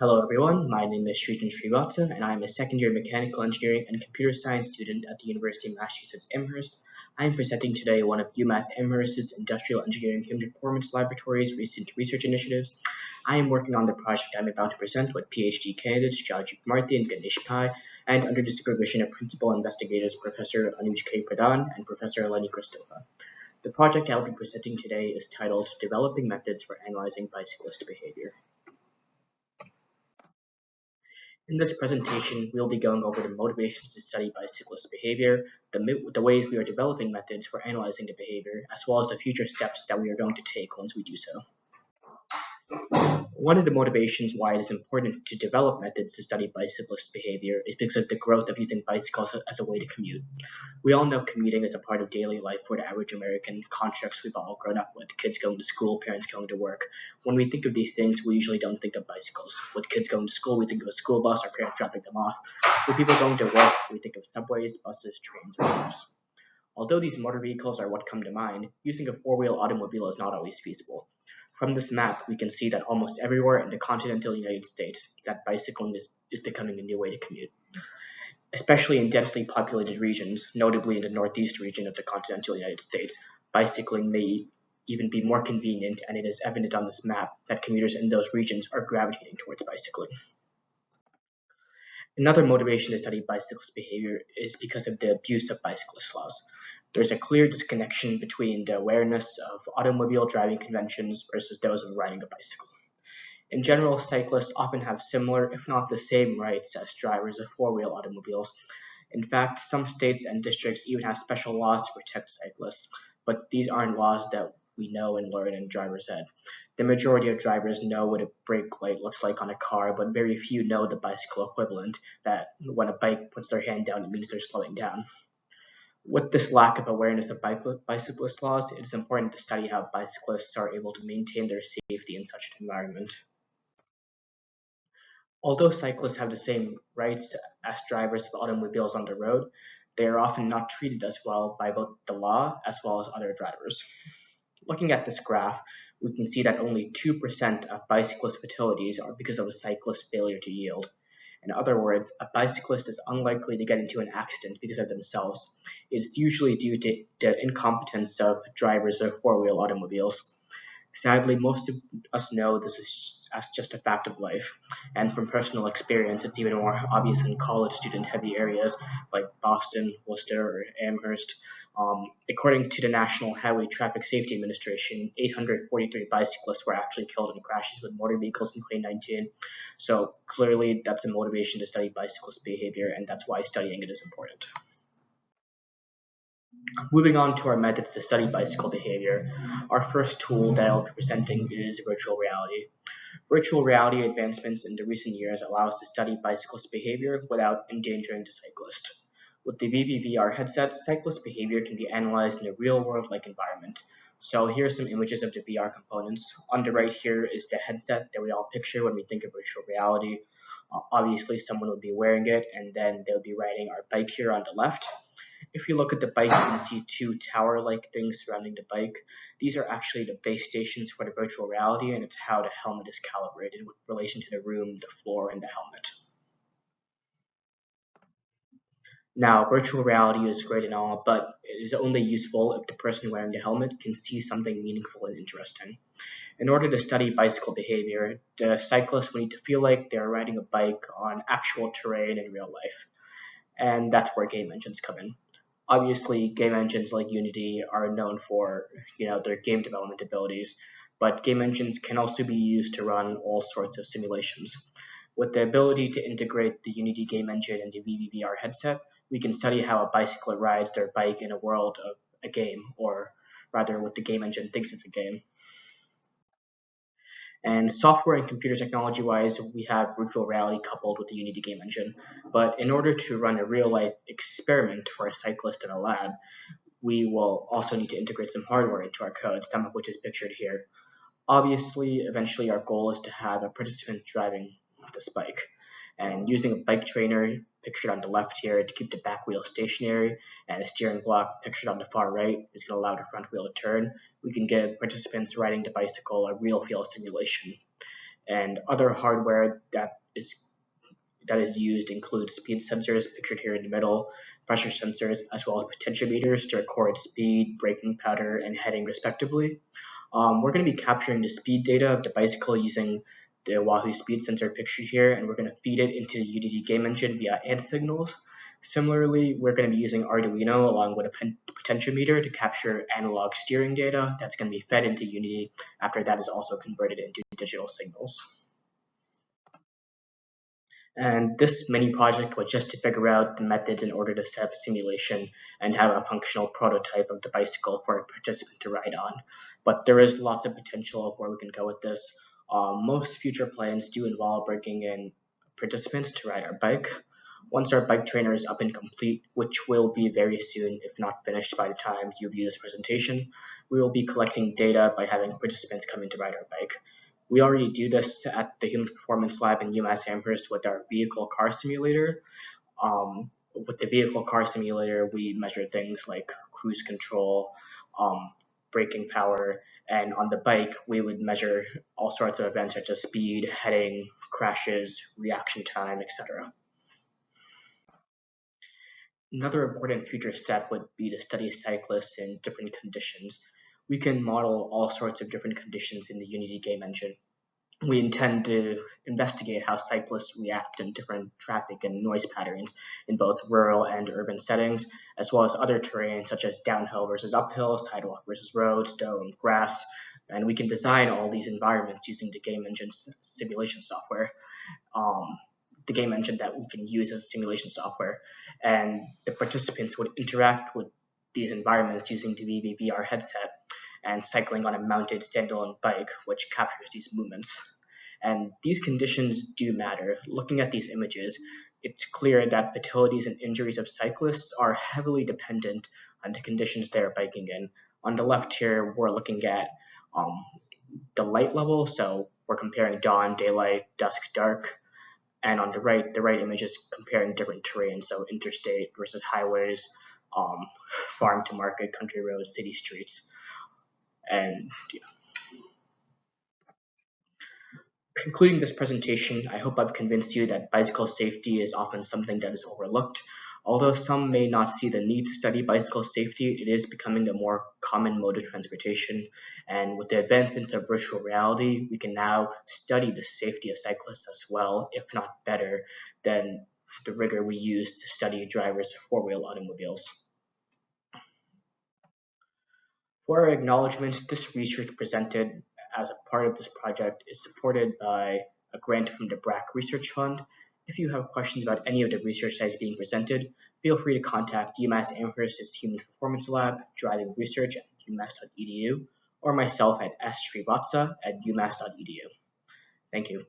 Hello everyone, my name is Srijan Srivatsa and I am a second year mechanical engineering and computer science student at the University of Massachusetts Amherst. I am presenting today one of UMass Amherst's Industrial Engineering Human Performance Laboratory's recent research initiatives. I am working on the project I'm about to present with PhD candidates Jajip Marthi and Ganesh Pai, and under the supervision of principal investigators Professor Anuj K. Pradhan and Professor Eleni Christova. The project I'll be presenting today is titled Developing Methods for Analyzing Bicyclist Behavior. In this presentation, we'll be going over the motivations to study bicyclist behavior, the ways we are developing methods for analyzing the behavior, as well as the future steps that we are going to take once we do so. One of the motivations why it is important to develop methods to study bicyclist behavior is because of the growth of using bicycles as a way to commute. We all know commuting is a part of daily life for the average American, constructs we've all grown up with, kids going to school, parents going to work. When we think of these things, we usually don't think of bicycles. With kids going to school, we think of a school bus or parents dropping them off. With people going to work, we think of subways, buses, trains, or cars. Although these motor vehicles are what come to mind, using a four-wheel automobile is not always feasible. From this map, we can see that almost everywhere in the continental United States, that bicycling is becoming a new way to commute. Especially in densely populated regions, notably in the northeast region of the continental United States, bicycling may even be more convenient, and it is evident on this map that commuters in those regions are gravitating towards bicycling. Another motivation to study bicyclist behavior is because of the abuse of bicyclist laws. There's a clear disconnection between the awareness of automobile driving conventions versus those of riding a bicycle. In general, cyclists often have similar, if not the same, rights as drivers of four-wheel automobiles. In fact, some states and districts even have special laws to protect cyclists, but these aren't laws that we know and learn in driver's ed. The majority of drivers know what a brake light looks like on a car, but very few know the bicycle equivalent, that when a bike puts their hand down, it means they're slowing down. With this lack of awareness of bicyclist laws, it is important to study how bicyclists are able to maintain their safety in such an environment. Although cyclists have the same rights as drivers of automobiles on the road, they are often not treated as well by both the law as well as other drivers. Looking at this graph, we can see that only 2% of bicyclist fatalities are because of a cyclist's failure to yield. In other words, a bicyclist is unlikely to get into an accident because of themselves. It's usually due to the incompetence of drivers of four-wheel automobiles. Sadly, most of us know this is just a fact of life, and from personal experience, it's even more obvious in college student-heavy areas like Boston, Worcester, or Amherst. According to the National Highway Traffic Safety Administration, 843 bicyclists were actually killed in crashes with motor vehicles in 2019. So clearly, that's a motivation to study bicyclist behavior, and that's why studying it is important. Moving on to our methods to study bicycle behavior, our first tool that I'll be presenting is virtual reality. Virtual reality advancements in the recent years allow us to study bicyclist behavior without endangering the cyclist. With the VVVR headset, cyclist behavior can be analyzed in a real-world-like environment. So here's some images of the VR components. On the right here is the headset that we all picture when we think of virtual reality. Obviously, someone would be wearing it, and then they'll be riding our bike here on the left. If you look at the bike, you can see two tower-like things surrounding the bike. These are actually the base stations for the virtual reality, and it's how the helmet is calibrated with relation to the room, the floor, and the helmet. Now, virtual reality is great and all, but it is only useful if the person wearing the helmet can see something meaningful and interesting. In order to study bicycle behavior, the cyclist will need to feel like they're riding a bike on actual terrain in real life. And that's where game engines come in. Obviously, game engines like Unity are known for their game development abilities, but game engines can also be used to run all sorts of simulations. With the ability to integrate the Unity game engine and the VVVR headset, we can study how a bicycler rides their bike in a world of a game, or rather what the game engine thinks it's a game. And software and computer technology wise, we have virtual reality coupled with the Unity game engine. But in order to run a real life experiment for a cyclist in a lab, we will also need to integrate some hardware into our code, some of which is pictured here. Obviously, eventually our goal is to have a participant driving this bike. And using a bike trainer, pictured on the left here, to keep the back wheel stationary, and a steering block pictured on the far right is going to allow the front wheel to turn, we can give participants riding the bicycle a real feel simulation. And other hardware that is used includes speed sensors, pictured here in the middle, pressure sensors, as well as potentiometers to record speed, braking pattern, and heading respectively. We're going to be capturing the speed data of the bicycle using the Wahoo speed sensor pictured here, and we're going to feed it into the Unity game engine via ANT signals. Similarly, we're going to be using Arduino along with a potentiometer to capture analog steering data that's going to be fed into Unity after that is also converted into digital signals. And this mini project was just to figure out the methods in order to set up a simulation and have a functional prototype of the bicycle for a participant to ride on. But there is lots of potential of where we can go with this. Most future plans do involve bringing in participants to ride our bike. Once our bike trainer is up and complete, which will be very soon, if not finished by the time you view this presentation, we will be collecting data by having participants come in to ride our bike. We already do this at the Human Performance Lab in UMass Amherst with our vehicle car simulator. With the vehicle car simulator, we measure things like cruise control, braking power, and on the bike, we would measure all sorts of events such as speed, heading, crashes, reaction time, etc. Another important future step would be to study cyclists in different conditions. We can model all sorts of different conditions in the Unity game engine. We intend to investigate how cyclists react in different traffic and noise patterns in both rural and urban settings, as well as other terrain such as downhill versus uphill, sidewalk versus road, stone, grass, and we can design all these environments using the game engine's simulation software. The game engine that we can use as simulation software, and the participants would interact with these environments using the VR headset and cycling on a mounted standalone bike, which captures these movements. And these conditions do matter. Looking at these images, it's clear that fatalities and injuries of cyclists are heavily dependent on the conditions they're biking in. On the left here, we're looking at the light level, so we're comparing dawn, daylight, dusk, dark. And on the right image is comparing different terrains, so interstate versus highways, farm to market, country roads, city streets. And yeah. Concluding this presentation, I hope I've convinced you that bicycle safety is often something that is overlooked. Although some may not see the need to study bicycle safety, it is becoming a more common mode of transportation. And with the advancements of virtual reality, we can now study the safety of cyclists as well, if not better, than the rigor we use to study drivers of four-wheel automobiles. For our acknowledgements, this research presented as a part of this project is supported by a grant from the BRAC Research Fund. If you have questions about any of the research that is being presented, feel free to contact UMass Amherst's Human Performance Lab, Driving Research at umass.edu, or myself at srivatsa@umass.edu. Thank you.